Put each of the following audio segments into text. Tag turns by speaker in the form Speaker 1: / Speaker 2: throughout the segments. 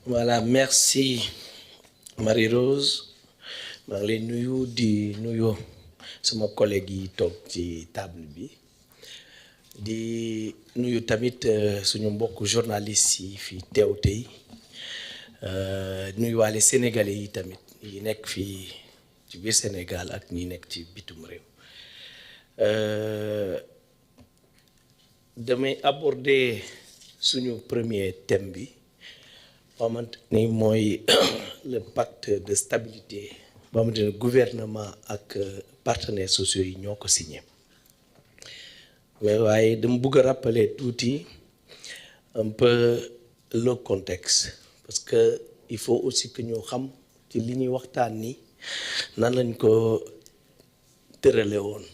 Speaker 1: Voilà, merci Marie-Rose. maa ngi lay nuyu di nuyu sama collègue yi toog ci table bi di nuyu tamit suñu mbokk journalistes yi fi teew tey nuyu waale sénégalais yi tamit yi nekk fii ci biir Sénégal ak ñi nekk ci bitum réew damay aborder suñu premier thème bi xamante ni mooy le pacte de stabilité boo xamante ne gouvernement ak partenaires sociaux yi ñoo ko signé mais waaye dama bëgg a rappeler tuuti un peu le contexte parce que il faut aussi que ñu xam ci li ñuy waxtaan ni nan lañ ko tërale woon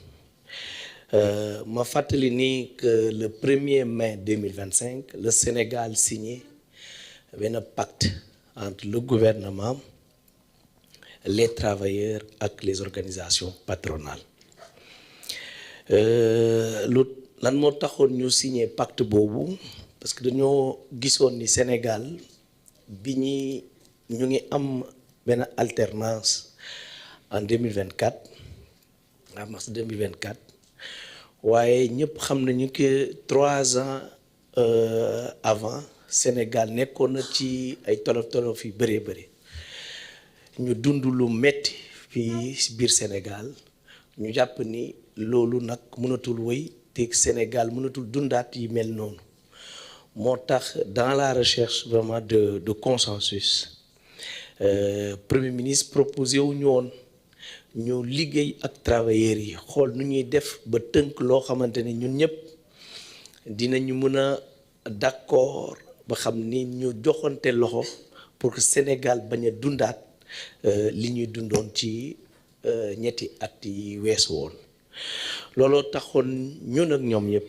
Speaker 1: ma fàttali ni que le 1er mai 2025 le Sénégal signé benn pacte entre le gouvernement les travailleurs ak les organisations patronales lu lan moo taxoon ñu signé pacte boobu parce que dañoo gisoon ni Sénégal bi ñu ngi am benn alternance en 2024 en mars 2024 waaye ñëpp xam nañu que 3 ans avant Sénégal nekkoon na ci ay tolof yu bëree bëri ñu dund lu metti fii ci biir Sénégal ñu jàpp ni loolu nag mënatul wéy te Sénégal mënatul dundaat yi mel noonu moo tax dans la recherche vraiment de consensus Premier ministre proposé wu ñu woon ñu liggéey ak travailleurs yi xool nu ñuy def ba tënk loo xamante ni ñun ñëpp dinañu mën a d'accord ba xam ni ñu joxante loxo pour que Sénégal bañ a dundaat li ñuy dundoon ci ñetti at yi weesu woon looloo taxoon ñun ak ñoom yëpp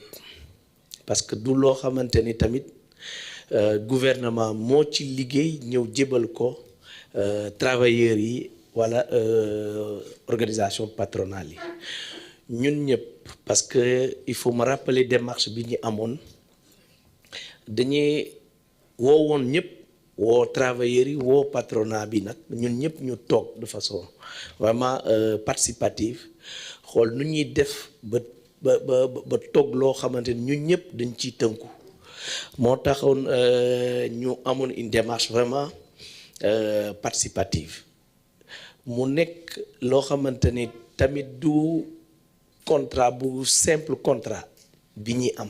Speaker 1: parce que du loo xamante ni tamit gouvernement moo ci liggéey ñëw jébal ko travailleurs yi wala organisation patronale yi ñun ñëpp parce que il faut me rappeler démarche bi ñu amoon dañuy woowoon ñëpp woo travailleurs yi woo patronat bi nag ñun ñëpp ñu toog de façon vraiment participative xool nu ñuy def ba toog loo xamante ni ñun ñëpp dañ ciy tënku moo taxoon ñu amoon une démarche vraiment participative mu nekk loo xamante ni tamit du contrat bu simple contrat bi ñuy am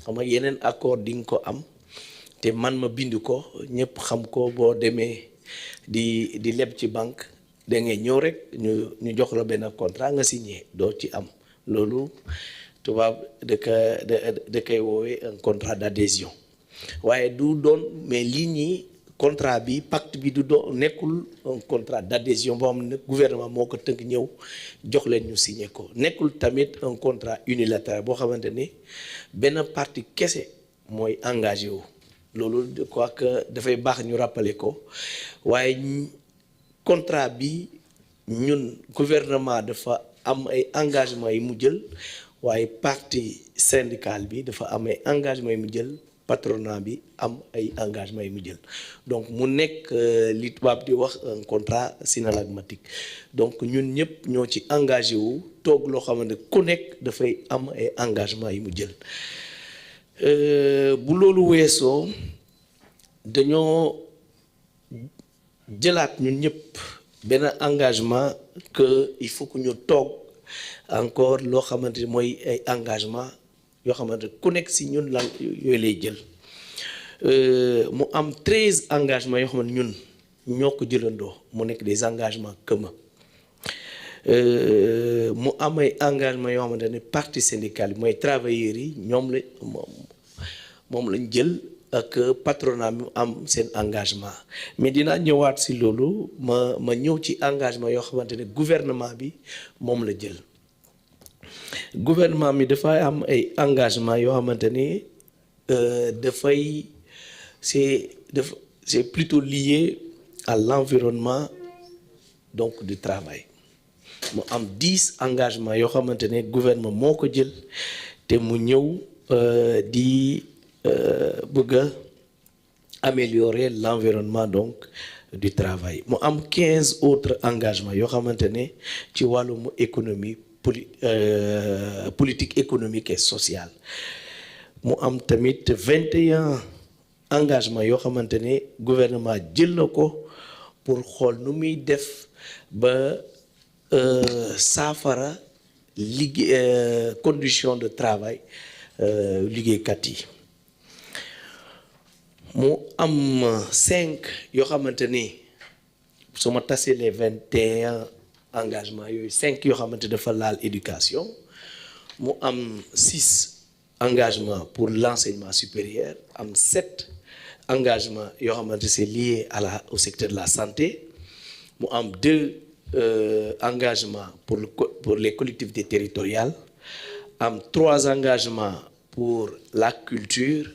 Speaker 1: xam nga yeneen accord di nga ko am te man ma bind ko ñëpp xam ko boo demee di leb ci banque da ngay ñëw rek ñu jox la benn contrat nga signé doo ci am loolu tubaab da koy woowee un contrat d'adhésion waaye du doon mais lii ñii contrat bi pacte bi du doon nekkul un contrat d'adhésion boo xam ne gouvernement moo ko tënk ñëw jox leen ñu signé ko nekkul tamit un contrat unilatéral boo xamante ni benn partie kese mooy engagé wu loolu je crois que dafay baax ñu rappeler ko waaye contrat bi ñun gouvernement dafa am ay engagement yi mu jël waaye partie syndicale bi dafa am ay engagement yi mu jël patronat bi am ay engagement yi mu jël donc mu nekk li tubaab di wax un contrat synalagmatique donc ñun ñëpp ñoo ci engagé wu toog loo xamante ku nekk dafay am ay engagement yi mu jël bu loolu weesoo dañoo jëlaat ñun ñëpp benn engagement que il faut que ñu toog encore loo xamante ni mooy ay engagement yoo xamante ku nekk si ñun lan yooyu lay jël mu am 13 engagements yoo xamante ñun ñoo ko jëlandoo mu nekk des engagements communs mu am ay engagements yoo xamante ne partie syndicale bi mooy travailleurs yi ñoom la moom lañ jël ak patronat mi am seen engagement mais dinaa ñëwaat si loolu ma ñëw ci engagement yoo xamante ne gouvernement bi moom la jël gouvernement mi dafay am ay engagement yoo xamante ni dafay c'est plutôt lié à l'environnement donc du travail mu am 10 engagements yoo xamante ne gouvernement moo ko jël te mu ñëw di bëgg a améliorer l'environnement donc du travail mu am 15 autres engagements yoo xamante ne ci wàllum économie politique économique et sociale mu am tamit 21 engagements yoo xamante ne gouvernement jël na ko pour xool nu muy def ba saafara liggéey conditions de travail liggéeykat yi mu am 5 yoo xamante ni su ma tasee les 21 engagements yooyu 5 yoo xamante dafa laal éducation mu am 6 engagements pour l'enseignement supérieur am 7 engagements yoo xamante c'est lié au secteur de la santé mu am 2 engagements pour les collectivités territoriales am 3 engagements pour la culture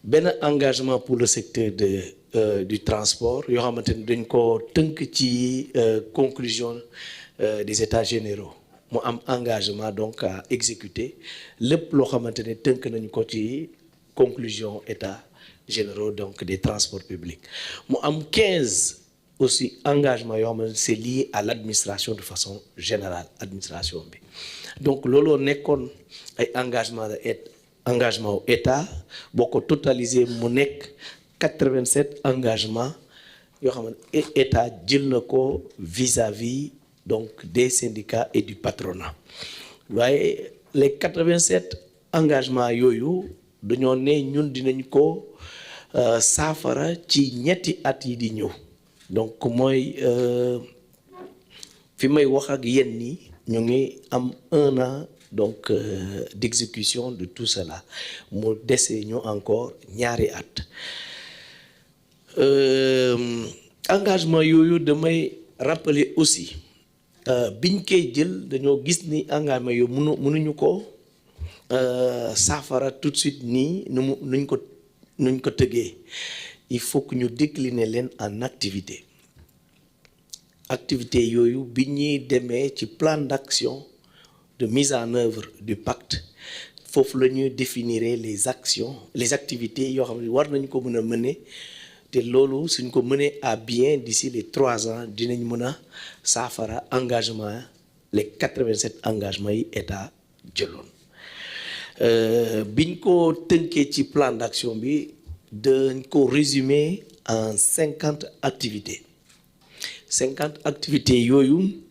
Speaker 1: benn engagement pour le secteur du transport yoo xamante ni dañ ko tënk ci conclusion des états généraux mu am engagement donc à exécuter lépp loo xamante ne tënk nañu ko ci conclusion états généraux donc des transports publics mu am 15 aussi engagement yoo xamante c'est lié à l'administration de façon générale administration bi donc looloo nekkoon ay engagement au état boo ko totalisé mu nekk 87 engagements yoo xam ne état jël na ko vis-à-vis donc des syndicats et du patronat waaye les 87 engagements yooyu dañoo ne ñun dinañ ko saafara ci ñetti at yi di ñëw donc mooy fi may wax ak yéen ni ñu ngi am 1 an donc d'exécution de tout cela mu dese ñu encore ñaari at engagement yooyu damay rappeler aussi biñ koy jël dañoo gis ni engagement yooyu mënuñu ko saafara tout de suite nii nuñ ko tëggee il faut que ñu décliner leen en activité yooyu bi ñuy demee ci plan d'action de mise en œuvre du pacte foofu la ñuy définir les activités yoo xam ne war nañ ko mën a mener te loolu suñ ko mener à bien d'ici les 3 ans dinañ mën a saafara engagement les 87 engagements yi état jëloon biñ ko tënkee ci plan d'action bi dañ ko résumer en 50 activités yooyu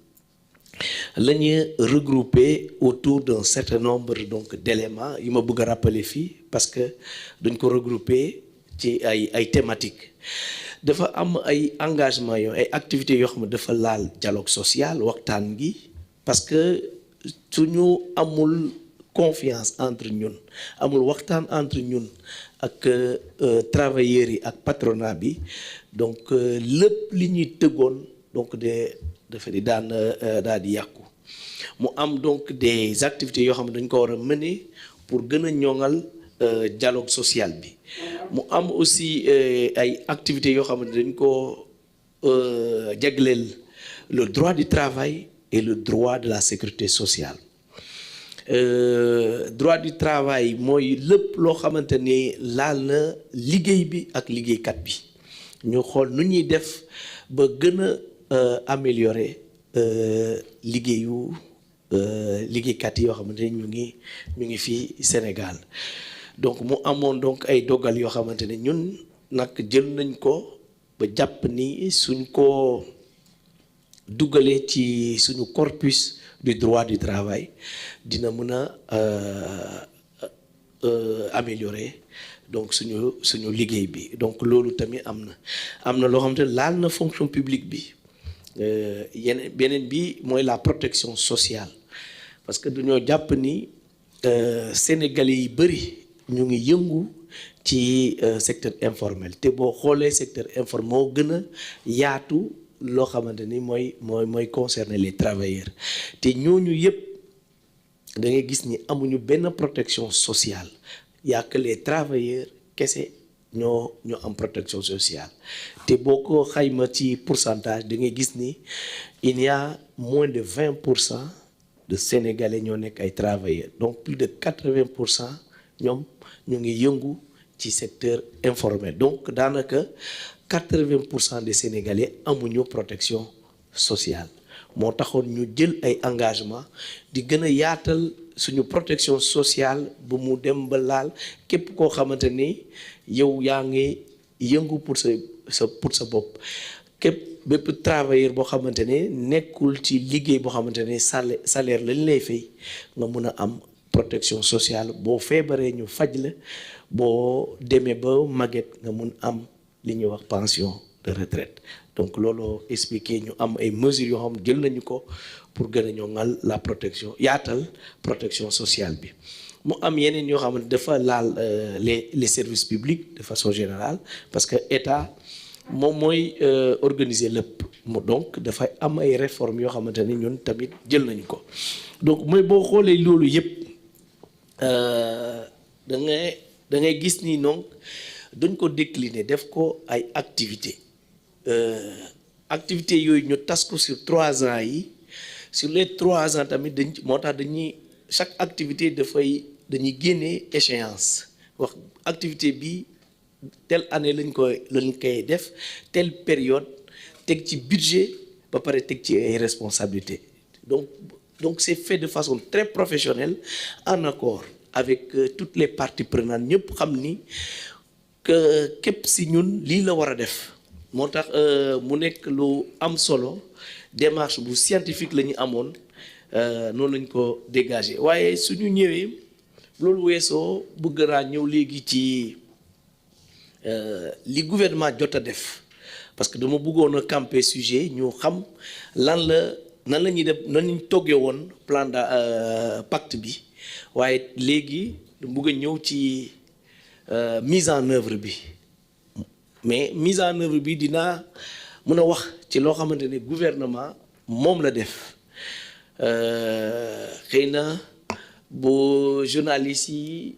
Speaker 1: la ñuy regrouper autour d'un certain nombre donc d'éléments yi ma bëgg a rappeler fii parce que dañ ko regrouper ci ay thématiques dafa am ay engagements yoo ay activités yoo xam ne dafa laal dialogue social waxtaan gi parce que suñu amul confiance entre ñun amul waxtaan entre ñun ak travailleurs yi ak patronat bi donc lépp li ñuy tëggoon donc dafa di daal di yàqu mu am donc des activités yoo xam ne dañ ko war a mener pour gën a ñoŋal dialogue social bi mu am aussi ay activités yoo xam ne dañ ko jagleel le droit du travail et le droit de la sécurité sociale droit du travail mooy lépp loo xamante ni laal na liggéey bi ak liggéeykat bi ñu xool nu ñuy def ba gën a améliorer liggéeykat yi yoo xamante ne ñu ngi fii Sénégal donc mu amoon donc ay dogal yoo xamante ne ñun nag jël nañ ko ba jàpp ni suñ ko dugalee ci suñu corpus du droit du travail dina mën a améliorer donc suñu liggéey bi donc loolu tamit am na loo xamante ne laal na fonction publique bi beneen bi mooy la protection sociale parce que dañoo jàpp ni sénégalais yi bëri ñu ngi yëngu ci secteur informel te boo xoolee secteur informel moo gën a yaatu loo xamante ni mooy concerner les travailleurs te ñooñu yëpp da ngay gis ni amuñu benn protection sociale y a que les travailleurs kese ñoo am protection sociale te boo ko xayma ci pourcentage da ngay gis ni il y a moins de 20% de Sénégalais ñoo nekk ay travailleurs donc plus de 80% ñoom ñu ngi yëngu ci secteur informel donc daanaka 80% des Sénégalais amuñu protection sociale moo taxoon ñu jël ay engagement di gën a yaatal suñu protection sociale bu mu dem ba laal képp koo xamante ni yow yaa ngi yëngu pour sa bopp képp bépp travailleur boo xamante ne nekkul ci liggéey boo xamante ne salaire lañ lay fay nga mun a am protection sociale boo feebaree ñu faj la boo demee ba màgget nga mun am li ñuy wax pension de retraite donc looloo expliqué ñu am ay mesures yoo xam jël nañu ko pour gën a ñoŋal la protection yaatal protection sociale bi mu am yeneen yoo xam ne dafa laal les services publics de façon générale parce que état moom mooy organiser lépp donc dafay am ay réformes yoo xamante ni ñun tamit jël nañu ko donc mooy boo xoolee loolu yëpp da ngay gis ni donc dañ ko décliner def ko ay activités activités yooyu ñu tas ko sur 3 ans yi sur les 3 ans tamit moo tax chaque activité dañuy génnee échéance wax activité bi telle année lañ koy def telle période teg ci budget ba pare teg ci ay responsabilités donc c'est fait de façon très professionnelle en accord avec toutes les parties prenantes ñëpp xam ni que képp si ñun lii la war a def moo tax mu nekk lu am solo démarche bu scientifique la ñu amoon noonu lañ ko dégager waaye suñu ñëwee loolu weesoo bëgg naa ñëw léegi ci li gouvernement jot a def parce que dama bëggoon a camper sujet ñu xam nan la ñuy def nan lañu toggee woon plan de pacte bi waaye léegi bëgg a ñëw ci mise en œuvre bi mais mise en œuvre bi dinaa mën a wax ci loo xamante ne gouvernement moom la def xëy na bu journalistes yi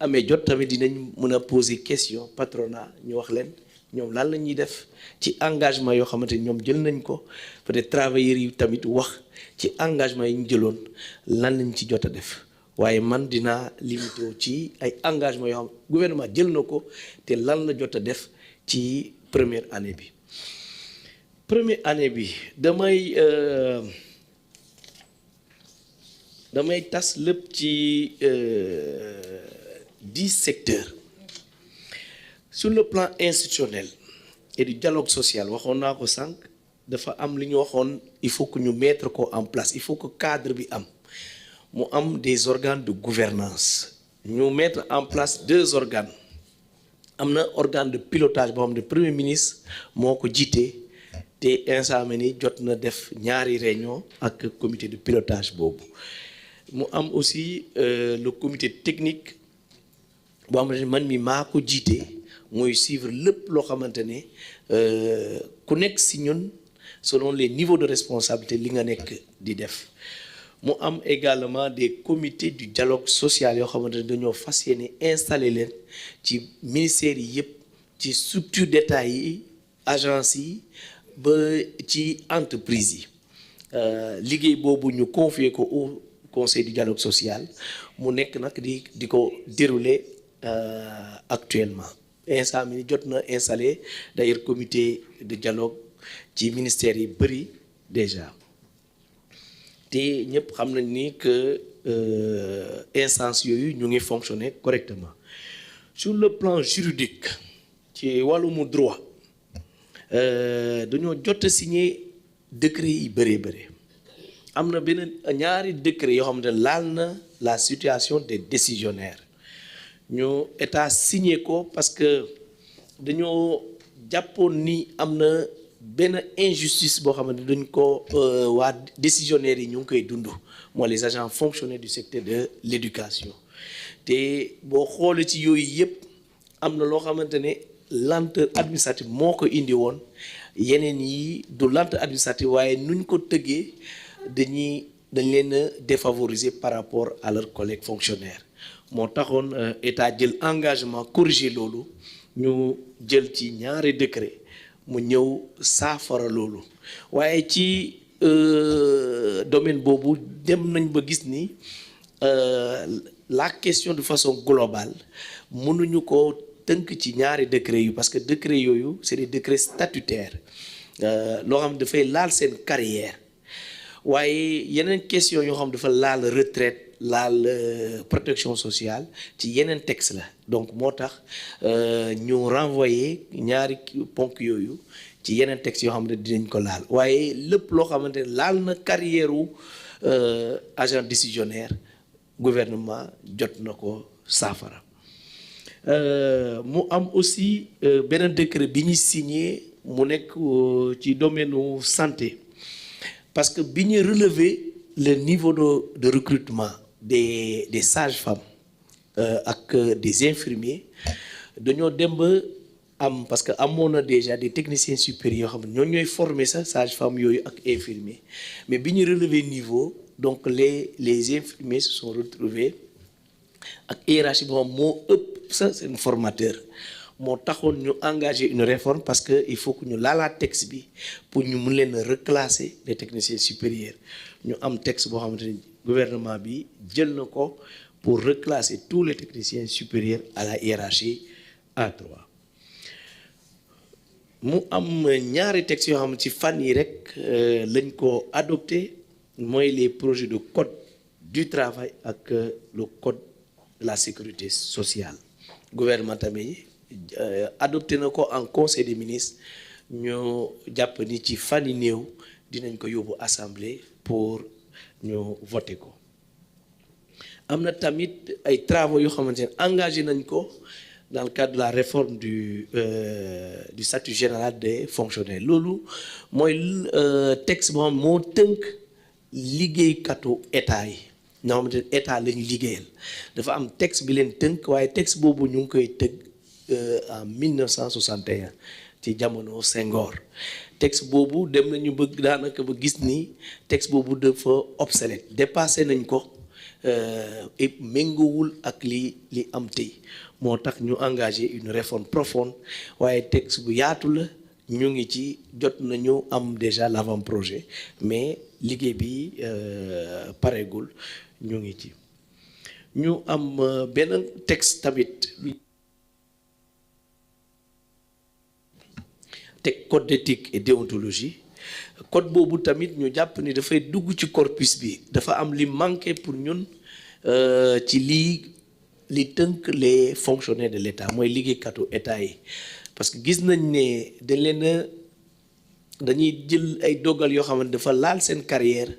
Speaker 1: amee jot tamit dinañ mën a poser question patronat ñu wax leen ñoom lan la ñuy def ci engagement yoo xamante ni ñoom jël nañ ko peut-être travailleurs yi tamit wax ci engagement yi ñu jëloon lan lañ ci jot a def waaye man dinaa limité ci ay engagement yoo xam gouvernement jël na ko te lan la jot a def ci première année bi damay tas lépp ci 10 secteurs sur le plan institutionnel et du dialogue social waxoon naa ko sànq dafa am li ñu waxoon il faut que ñu mettre ko en place il faut que cadre bi am mu am des organes de gouvernance ñu mettre en place 2 organes am na organe de pilotage boo xam ne premier ministre moo ko jiite te instant ni jot na def ñaari réunion ak comité de pilotage boobu mu am aussi le comité technique boo xam ne man mi maa ko jiite mooy suivre lépp loo xamante ne ku nekk si ñun selon les niveaux de responsabilité li nga nekk di def mu am également des comités du dialogue social yoo xamante ne dañoo fas yéene installé leen ci ministères yi yëpp ci structure d'état yi agence yi ba ci entreprise yi liggéey boobu ñu confier ko au conseil du dialogue social mu nekk nag di ko dérouler actuellement instant mi jot na installé d'ailleurs comité de dialogue ci ministères yi bëri déjà te ñëpp xam nañ ni que instance yooyu ñu ngi fonctionner correctement sur le plan juridique ci wàllumu droit dañoo jot a signé décret yi bëri am na beneen ñaari décret yoo xam ne laal na la situation des décisionnaires ñu état signé ko parce que dañoo jàppoon ni am na benn injustice boo xamante ne dañ ko waa décisionnaires yi ñu ngi koy dund mooy les agents fonctionnaires du secteur de l'éducation te boo xoolee ci yooyu yëpp am na loo xamante ne lenteur administrative moo ko indi woon yeneen yi du lenteur administrative waaye nuñ ko tëggee dañ leen a défavoriser par rapport à leurs collègues fonctionnaires moo taxoon état jël engagement corriger loolu ñu jël ci ñaari décret mu ñëw saafara loolu waaye ci domaine boobu dem nañ ba gis ni la question de façon globale mënuñu ko tënk ci ñaari décret yu parce que décret yooyu c'est des décrets statutaires loo xam dafay laal seen carrière waaye yeneen question yoo xam dafa laal retraite laal protection sociale ci yeneen texte la donc moo tax ñu renvoyer ñaari ponk yooyu ci yeneen texte yoo xam ne dinañ ko laal waaye lépp loo xamante ne laal na carrière wu agent décisionnaire gouvernement jot na ko saafara mu am aussi beneen décret bi ñu signé mu nekk ci domaine santé parce que bi ñu relever le niveau de recrutement des sages-femmes ak des infirmiers dañoo dem ba am parce que amoon na déjà des techniciens supérieurs yoo xam ne ñoo ñooy former sax sages-femmes yooyu ak infirmiers mais bi ñu relever niveau donc les infirmiers se sont retrouvés ak hiérarchie boo xam moo ëpp sa seen formateur moo taxoon ñu engagé une réforme parce que il faut que ñu laalaat texte bi pour ñu mun leen a reclasser les techniciens supérieurs ñu am texte boo xamante ni gouvernement bi jël na ko pour reclasser tous les techniciens supérieurs à la hiérarchie A3 mu am ñaari textes yoo xam ne ci fan yi rek lañ ko adopté mooy les projets de code du travail ak le code de la sécurité sociale gouvernement tamit adopté na ko en conseil des ministres ñu jàpp ni ci fan yi néew dinañ ko yóbbu assemblée pour ñu voter ko am na tamit ay travaux yoo xamante ne engagé nañ ko dans le cadre de la réforme du statut général des fonctionnaires loolu mooy texte boo xam moo tënk liggéeykatu état yi ñoo xamante ne état la ñu liggéeyal dafa am texte bi leen tënk waaye texte boobu ñu ngi koy tëgg en 1961 ci jamono Senghor texte boobu dem nañu bëgg daanaka ba gis ni texte boobu dafa obsolète dépassé nañ ko et méngoowul ak li am tey moo tax ñu engagé une réforme profonde waaye texte bu yaatu la ñu ngi ci jot nañu am déjà l'avant-projet mais liggéey bi pareegul ñu ngi ci ñu am benn texte tamit te code d'éthique et déontologie code boobu tamit ñu jàpp ni dafay dugg ci corpus bi dafa am li manqué pour ñun ci li tënk les fonctionnaires de l'État mooy liggéeykatu état yi parce que gis nañ ne dañ leen a dañuy jël ay dogal yoo xamante dafa laal seen carrière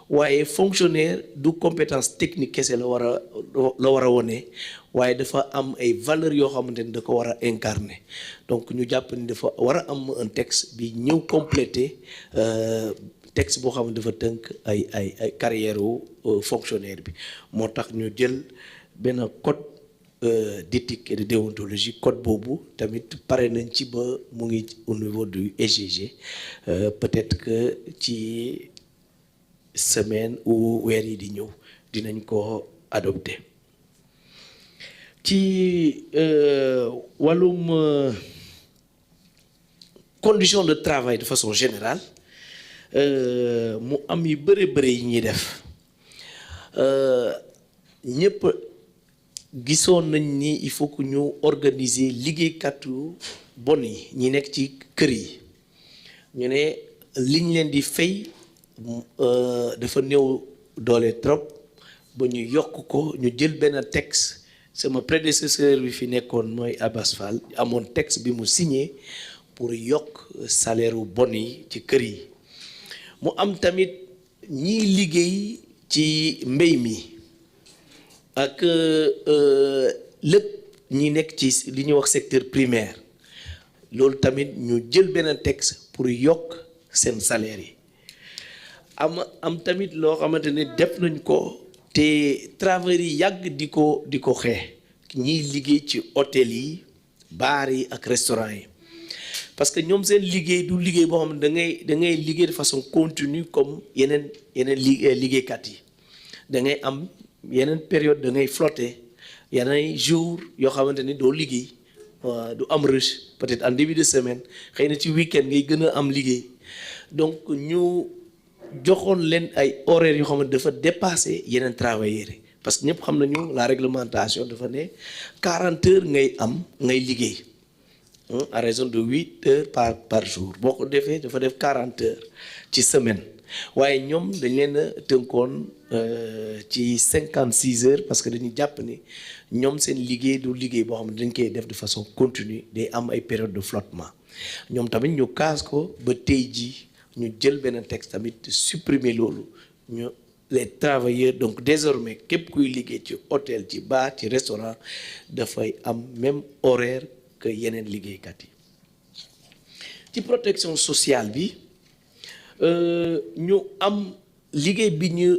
Speaker 1: waaye fonctionnaire du compétence technique kese la war a wone waaye dafa am ay valeurs yoo xamante ni da ko war a incarner donc ñu jàpp ni dafa war a am un texte bi ñëw compléter texte boo xam ne dafa tënk ay carrière wu fonctionnaire bi moo tax ñu jël benn code d'éthique et de déontologie code boobu tamit pare nañ ci ba mu ngi au niveau du EGG peut-être que ci semaine ou weer yi di ñëw dinañ ko adopté ci wàllum conditions de travail de façon générale mu am yu bëri yi ñuy def ñëpp gisoon nañ ni il faut que ñu organiser liggéeykatu bon yi ñi nekk ci kër yi ñu ne liñ leen di fay dafa néew doole trop ba ñu yokk ko ñu jël benn texte sama prédécesseur bi fi nekkoon mooy Abass Fall amoon texte bi mu signé pour yokk salaire u bon yi ci kër yi mu am tamit ñiy liggéey ci mbéy mi ak lépp ñi nekk ci li ñuy wax secteur primaire loolu tamit ñu jël benn texte pour yokk seen salaire yi am tamit loo xamante ne def nañ ko te travailleurs yi yàgg di ko xeex ñiy liggéey ci hôtel yi bar yi ak restaurant yi parce que ñoom seen liggéey du liggéey boo xam ne da ngay liggéey de façon continue comme yeneen liggéeykat yi da ngay am yeneen période da ngay flotter yeneen jour yoo xamante ni doo liggéey du am rush peut-être en début de semaine xëy na ci week-end ngay gën a am liggéey donc ñu joxoon leen ay horaires yoo xamante dafa dépasser yeneen travailleurs yi parce que ñëpp xam nañu la réglementation dafa ne 40 heures ngay liggéey à raison de 8 heures par jour boo ko defee dafa def 40 heures ci semaine waaye ñoom dañ leen a tënkoon ci 56 heures parce que dañuy jàpp ni ñoom seen liggéey du liggéey boo xam ne dañ koy def de façon continue day am ay période de flottement ñoom tamit ñu kaas ko ba tey jii ñu jël benn texte tamit supprimer loolu ñu les travailleurs donc désormais képp kuy liggéey ci hôtel ci bar ci restaurant dafay am même horaire que yeneen liggéeykat yi ci protection sociale bi ñu am liggéey bi ñu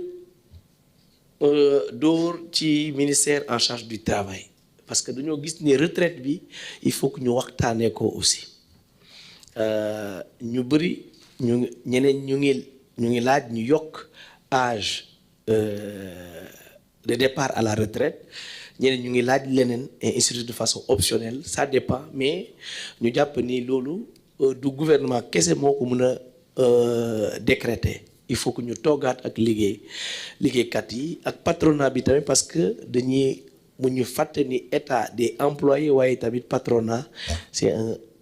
Speaker 1: door ci ministère en charge du travail parce que dañoo gis ni retraite bi il faut que ñu waxtaanee ko aussi ñu bëri ñeneen ñu ngi laaj ñu yokk âge de départ à la retraite ñeneen ñu ngi laaj leneen institut de façon optionnelle ça dépend mais ñu jàpp ni loolu du gouvernement kese moo ko mën a décréter il faut que ñu toogaat ak liggéeykat yi ak patronat bi tamit parce que dañuy mu ñu fàtte ni état des employés waaye tamit patronat c'est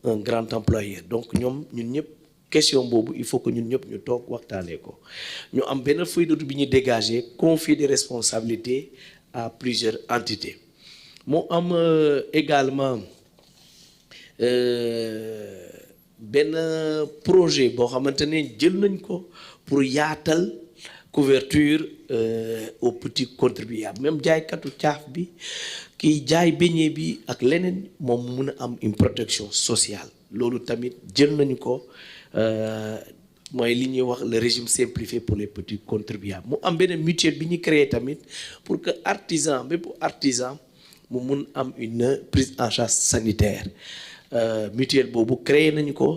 Speaker 1: un grand employeur donc ñun ñëpp question boobu il faut que ñun ñëpp ñu toog waxtaanee ko ñu am benn feuille de route bi ñu dégager confier des responsabilités à plusieurs entités moo am également benn projet boo xamante ne jël nañ ko pour yaatal couverture aux petits contribuables même jaaykatu caaf bi kiy jaay beñe bi ak leneen moom mun a am une protection sociale loolu tamit jël nañu ko mooy li ñuy wax le régime simplifié pour les petits contribuables mu am benn mutuelle bi ñu créé tamit pour que bépp artisan mu mun am une prise en charge sanitaire mutuelle boobu créé nañu ko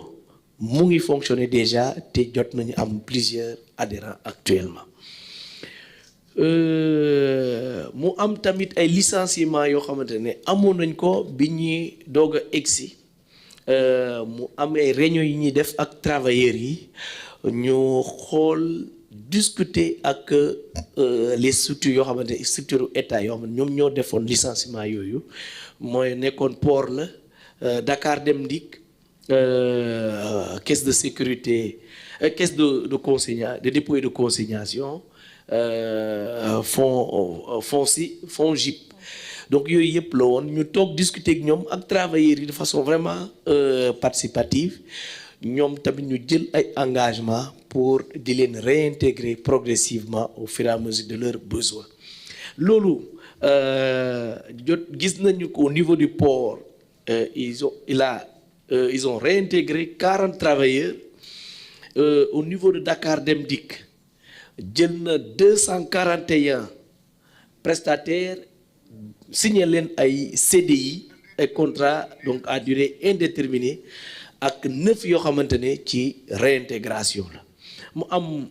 Speaker 1: mu ngi fonctionner déjà te jot nañu am plusieurs adhérents actuellement mu am tamit ay licenciements yoo xamante ne amoon nañ ko bi ñuy doog a egsi mu am ay réunions yi ñuy def ak travailleurs yi ñu xool discuter ak les structures yoo xamante ne structure état yoo xamante ñoom ñoo defoon licenciement yooyu mooy nekkoon port la Dakar Dem Dikk caisse de sécurité caisse de consignation de dépôt et de consignation fonds JIP donc yooyu yëpp la woon ñu toog discuter ak ñoom ak travailleurs yi de façon vraiment participative ñoom tamit ñu jël ay engagement pour di leen réintégrer progressivement au fur et à mesure de leurs besoins loolu gis nañu ko au niveau du port ils ont réintégré 40 travailleurs au niveau de Dakar Dem Dikk jël na 241 prestataires signé leen ay CDI ay contrat donc à durée indéterminée ak 9 yoo xamante ne ci réintégration la mu am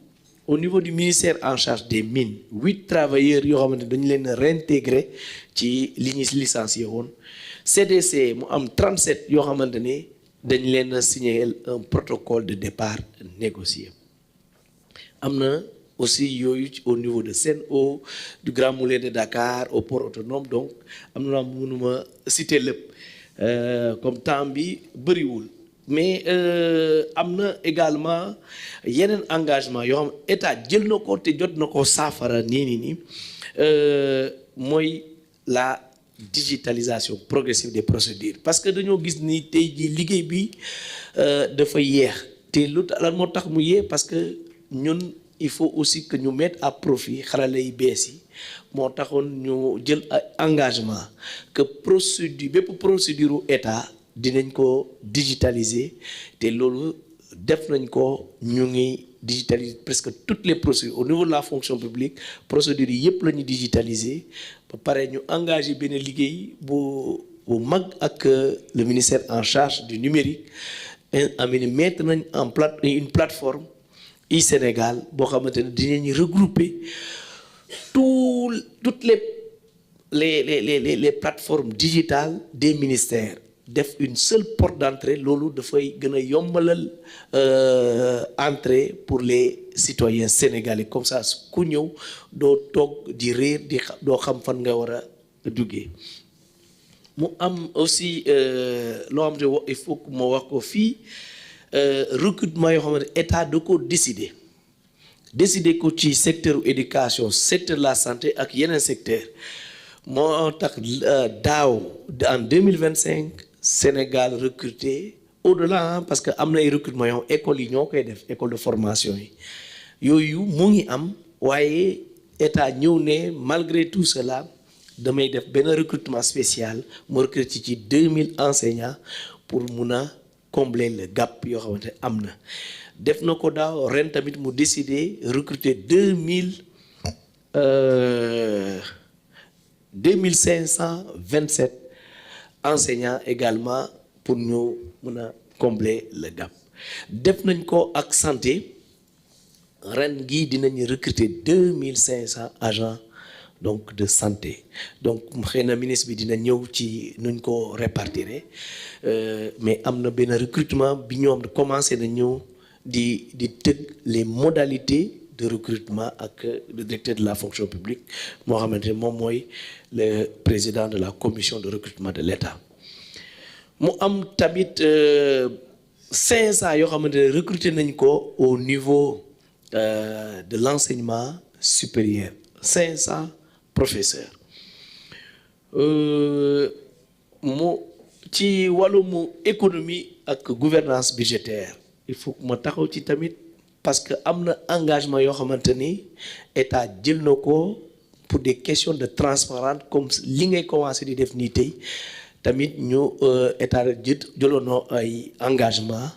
Speaker 1: au niveau du ministère en charge des mines 8 travailleurs yoo xamante ne dañu leen réintégré ci li ñu licencié woon CDC mu am 37 yoo xamante ne dañ leen signé un protocole de départ négocié am na aussi yooyu au niveau de Sen'Eau du Grand Moulin de Dakar au port autonome donc am na mënuma citer lépp comme temps bi bëriwul mais am na également yeneen engagement yoo xam état jël na ko te jot na ko saafara nii mooy la digitalisation progressive des procédures parce que dañoo gis ni tey jii liggéey bi dafa yéex te lu lan moo tax mu yéex parce que ñun il faut aussi que ñu mettre à profit xarala yi bees yi moo taxoon ñu jël ay engagement que bépp procédure état dinañ ko digitaliser te loolu def nañ ko ñu ngi digitaliser presque toutes les procédures au niveau de la fonction publique procédures yi yëpp la ñu digitaliser ba pare ñu engagé benn liggéey bu mag ak le ministère en charge du numérique amee mettre nañ en place une plateforme e-Sénégal boo xamante ne dinañ regrouper toutes les plateformes digitales des ministères def une seule porte d'entrée loolu dafay gën a yombalal entrée pour les citoyens sénégalais comme ça ku ñëw doo toog di réer doo xam fan nga war a duggee. mu am aussi loo xam ne il faut que ma wax ko fii recrutement yoo xam ne état da ko décider ko ci secteur éducation secteur la santé ak yeneen secteur moo tax daaw en 2025 Sénégal recruté au-delà parce que am na ay recrutement yoo école yi ñoo koy def école de formation yi yooyu mu ngi am waaye état ñëw ne malgré tout cela damay def benn recrutement spécial mu recruter ci 2000 enseignants pour mun a combler le gap yoo xamante am na def na ko daaw ren tamit mu décider recruter 2527 enseignants également pour ñu mun a combler le gap def nañ ko ak santé ren gi dinañu recruter 2500 agents donc de santé donc xëy na ministre bi dina ñëw ci nuñ ko répartir mais am na benn recrutement bi ñoom commencé na ñëw di tëgg les modalités de recrutement ak le directeur de la fonction publique moo xamante ne moom mooy le président de la commission de recrutement de l'État mu am tamit 500 yoo xamante ne recruter nañ ko au niveau de l'enseignement supérieur 500 professeurs mu ci wàllum économie ak gouvernance budgétaire il faut que ma taxaw ci tamit parce que am na engagement yoo xamante ni état jël na ko pour des questions de transparence comme li ngay commencé di def nii tey tamit ñu état jëloon ay engagement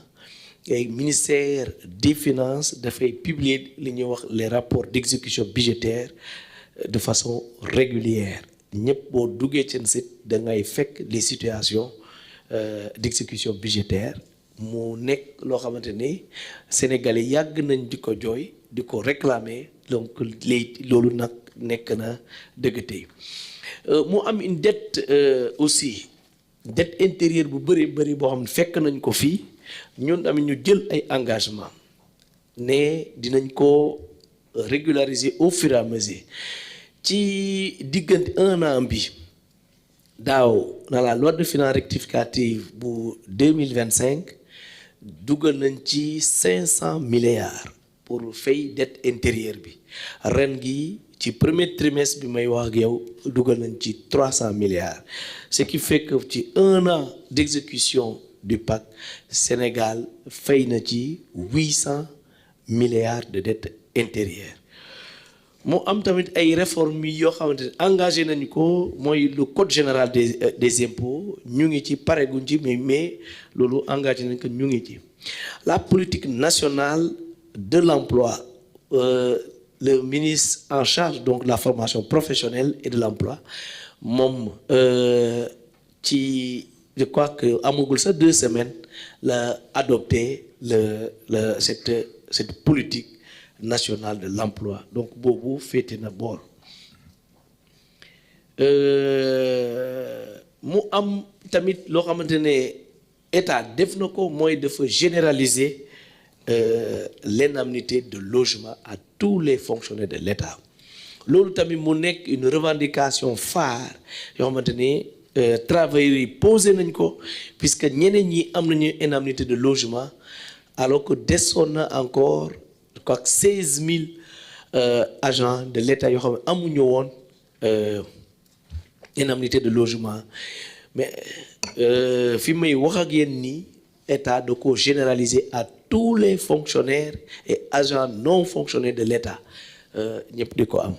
Speaker 1: et ministère des finances dafay publier li ñuy wax les rapports d'exécution budgétaire de façon régulière ñëpp boo duggee seen site da ngay fekk les situations d'exécution budgétaire mu nekk loo xamante ni Sénégalais yàgg nañ di ko jooy di ko réclamer donc léegi loolu nag nekk na dëgg tey mu am une dette aussi dette intérieure bu bëri boo xam ne fekk nañ ko fii ñun tamit ñu jël ay engagement ne dinañ ko régulariser au fur et à mesure ci diggante un an bi daaw dans la loi de finances rectificative bu 2025 dugal nañ ci 500 milliards pour fay dette intérieure bi ren gi ci premier trimestre bi may wax ak yow dugal nañ ci 300 milliards ce qui fait que ci un an d'exécution du PAC Sénégal fay na ci 800 milliards de dette intérieure mu am tamit ay réformes yoo xamante ne engagé nañu ko mooy le code général des impôts ñu ngi ci pareguñ ci mais loolu engagé nañ ko ñu ngi ci la politique nationale de l'emploi le ministre en charge donc de la formation professionnelle et de l'emploi moom ci je crois que amagul sax 2 semaines la adopté cette politique nationale de l'emploi donc boobu féete na boor mu am tamit loo xamante ne état def na ko mooy dafa généraliser l'indemnité de logement à tous les fonctionnaires de l'État loolu tamit mu nekk une revendication phare yoo xamante ne travailleurs yi posé nañ ko puisque ñeneen ñi am nañu indemnité de logement alors que desoon na encore quoi 16 000 agents de l'État yoo xam ne amuñu woon indemnité de logement mais fi may wax ak yéen nii état da ko généraliser à tous les fonctionnaires et agents non fonctionnaires de l'État ñëpp di ko am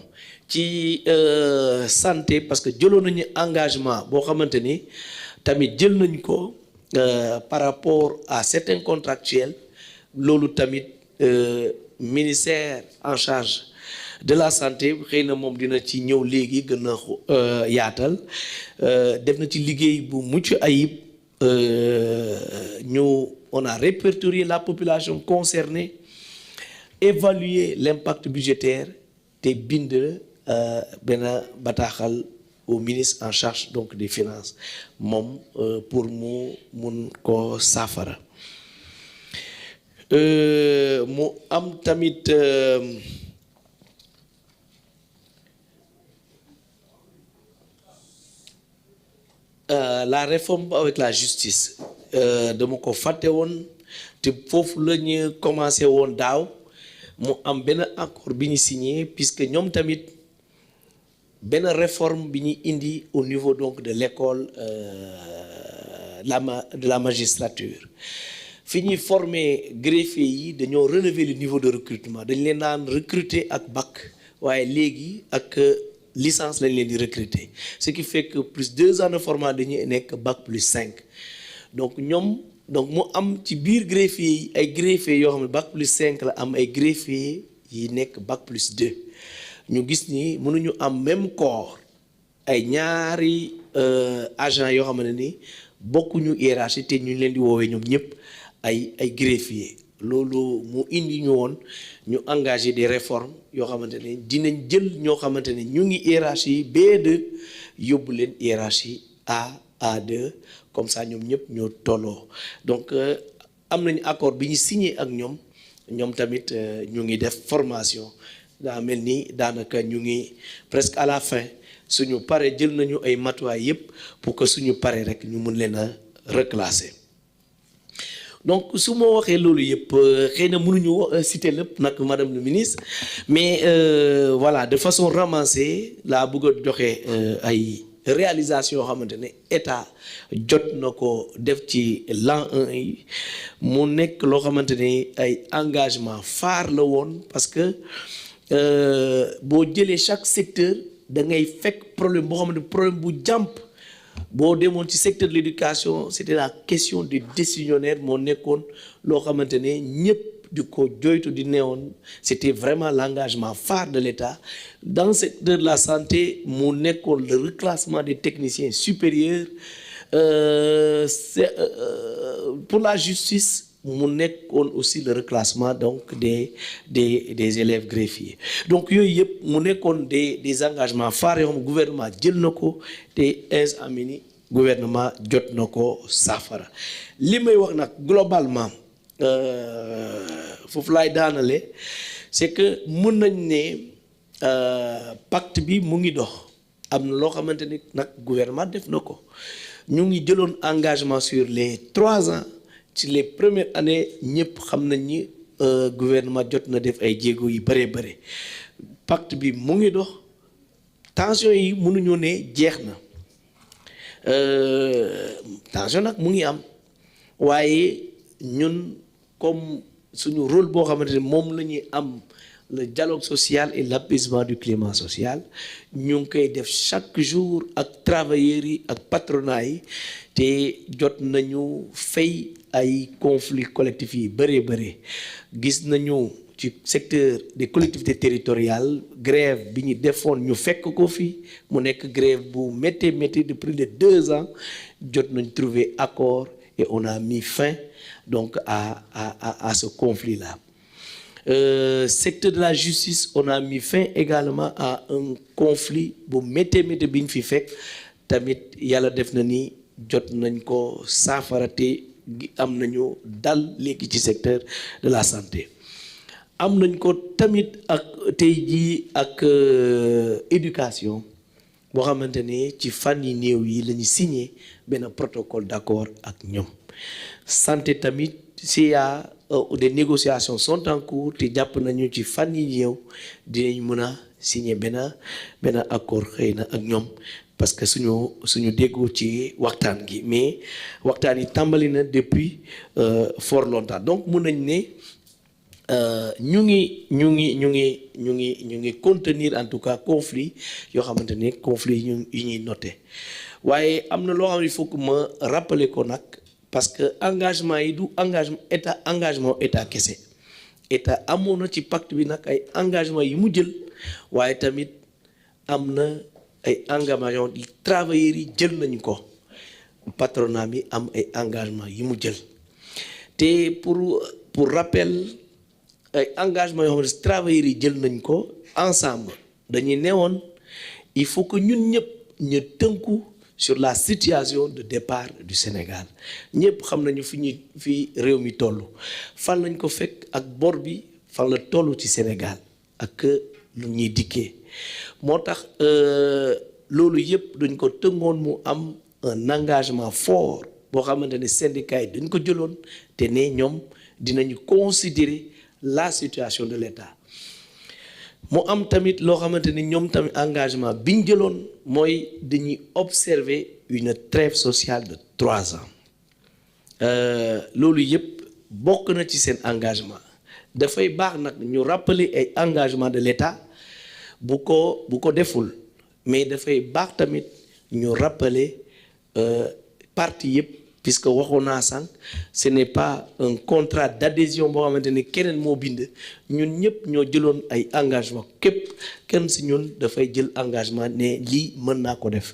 Speaker 1: ci santé parce que jëloon nañu engagement boo xamante ni tamit jël nañ ko par rapport à certains contractuels loolu tamit ministère en charge de la santé xëy na moom dina ci ñëw léegi gën a yaatal def na ci liggéey bu mucc ayib on a répertorié la population concernée évaluer l'impact budgétaire te bind benn bataaxal au ministre en charge donc des finances moom pour mu mun ko saafara mu am tamit la réforme avec la justice dama ko fàtte woon te foofu la ñu commencé woon daaw mu am benn accord bi ñu signé puisque ñoom tamit benn réforme bi ñu indi au niveau donc de l'école de la magistrature fi ñuy former greffier yi dañoo relever le niveau de recrutement dañ leen daan recruter ak bac waaye léegi ak licence lañ leen di recruter ce qui fait que plus 2 ans de formation dañuy nekk bac plus 5 donc ñoom donc mu am ci biir greffier yi ay greffier yoo xam ne bac plus 5 la am ay greffier yi nekk bac plus 2 ñu gis ni mënuñu am même corps ay ñaari agent yoo xam ne ni bokkuñu hiérarchie te ñu leen di woowee ñoom ñëpp ay greffier loolu mu indi ñu woon ñu engagé des réformes yoo xamante ne dinañ jël ñoo xamante ne ñu ngi hiérarchie B2 yóbbu leen hiérarchie A2 comme ça ñoom ñëpp ñoo tolloo donc am nañu accord bi ñu signé ak ñoom tamit ñu ngi def formation daa mel ni daanaka ñu ngi presque à la fin suñu paree jël nañu ay matuwaay yëpp pour que suñu paree rek ñu mun leen a reclasser donc su ma waxee loolu yëpp xëy na mënuñu citer lépp nag madame le ministre mais voilà de façon ramassée laa bëgg a joxe ay réalisation yoo xamante ne état jot na ko def ci l'an 1 yi mu nekk loo xamante ne ay engagement phare la woon parce que boo jëlee chaque secteur da ngay fekk problème boo xamante ne problème bu jàmp boo demoon ci secteur de l'éducation c'était la question des décisionnaires moo nekkoon loo xamante ne ñëpp di ko joytu di neewoon c'était vraiment l'engagement phare de l'État dans le secteur de la santé mu nekkoon le reclassement des techniciens supérieurs pour la justice mu nekkoon aussi le reclassement donc des élèves greffiers donc yooyu yëpp mu nekkoon des engagements phares yoo xam gouvernement jël na ko te amini gouvernement jot na ko saafara li may wax nag globalement foofu laay daanale c'est que mun nañ ne pacte bi mu ngi dox am na loo xamante ni nag gouvernement def na ko ñu ngi jëloon engagement sur les 3 ans ci les premières années ñëpp xam nañ ni gouvernement jot na def ay jéego yu bëree bëri pacte bi mu ngi dox tension yi mënuñoo ne jeex na tension nag mu ngi am waaye ñun comme suñu rôle boo xamante ne moom la ñuy am le dialogue social et l'apaisement du climat social ñu ngi koy def chaque jour ak travailleurs yi ak patronat yi te jot nañu fay ay conflits collectifs yi bëree bëri gis nañu ci secteur des collectivités territoriales grève bi ñu defoon ñu fekk ko fi mu nekk grève bu métti de plus de 2 ans jot nañ trouver accord et on a mis fin donc à ce conflit-là. Secteur de la justice on a mis fin également à un conflit bu métti bi ñu fi fekk tamit yàlla def na ni jot nañ ko saafarate am nañu dal léegi ci secteur de la santé am nañ ko tamit ak tey jii ak éducation boo xamante ne ci fan yi néew yi la ñu signé benn protocole d'accord ak ñoom santé tamit s'il y a des négociations sont en cours te jàpp nañu ci fan yi ñëw dinañ mën a signer benn accord xëy na ak ñoom parce que suñu déggoo ci waxtaan gi mais waxtaan yi tàmbali na depuis fort longtemps donc mun nañ ne ñu ngi contenir en tout cas conflit yoo xamante ne conflit yu ñuy noté waaye am na loo xam ne il faut que ma rappeler ko nag parce que engagement yi du engagement état kese état amoon na ci pacte bi nag ay engagement yi mu jël waaye tamit am na ay engagement yoo travailleurs yi jël nañu ko patronat bi am ay engagement yi mu jël te pour rappel ay engagement yoo xam ne travailleurs yi jël nañ ko ensemble dañuy newoon il faut que ñun ñëpp ñu tënku sur la situation de départ du Sénégal ñëpp xam nañu fi réew mi toll fan lañ ko fekk ak bor bi fan la toll ci Sénégal ak lu ñuy dikkee moo tax loolu yëpp dañ ko tëngoon mu am un engagement fort boo xamante ne syndicat yi dañ ko jëloon te ne ñoom dinañu considérer la situation de l'État mu am tamit loo xamante ni ñoom tamit engagement bi ñu jëloon mooy dañuy observer une trêve sociale de 3 ans loolu yëpp bokk na ci seen engagement dafay baax nag ñu rappeler ay engagement de l'État bu ko deful mais dafay baax tamit ñu rappeler parti yëpp puisque waxoon naa sànq ce n'est pas un contrat d'adhésion boo xamante ni keneen moo bind ñun ñëpp ñoo jëloon ay engagement képp kenn si ñun dafay jël engagement ne lii mën naa ko def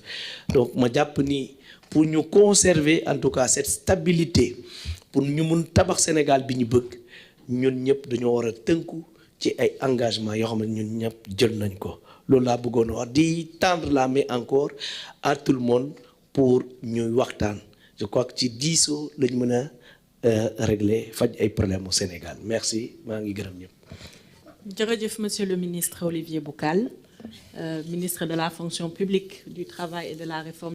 Speaker 1: donc ma jàpp ni pour ñu conserver en tout cas cette stabilité pour ñu mun tabax Sénégal bi ñu bëgg ñun ñëpp dañoo war a tënku ci ay engagement yoo xam ne ñun ñëpp jël nañ ko loolu laa bëggoon a wax di tendre la main encore à tout le monde pour ñuy waxtaan je crois que ci diisoo lañ mën a régler faj ay problèmes au Sénégal merci maa ngi gërëm ñëpp.
Speaker 2: jërëjëf monsieur le ministre Olivier Boucal, ministre de la fonction publique, du travail et de la réforme.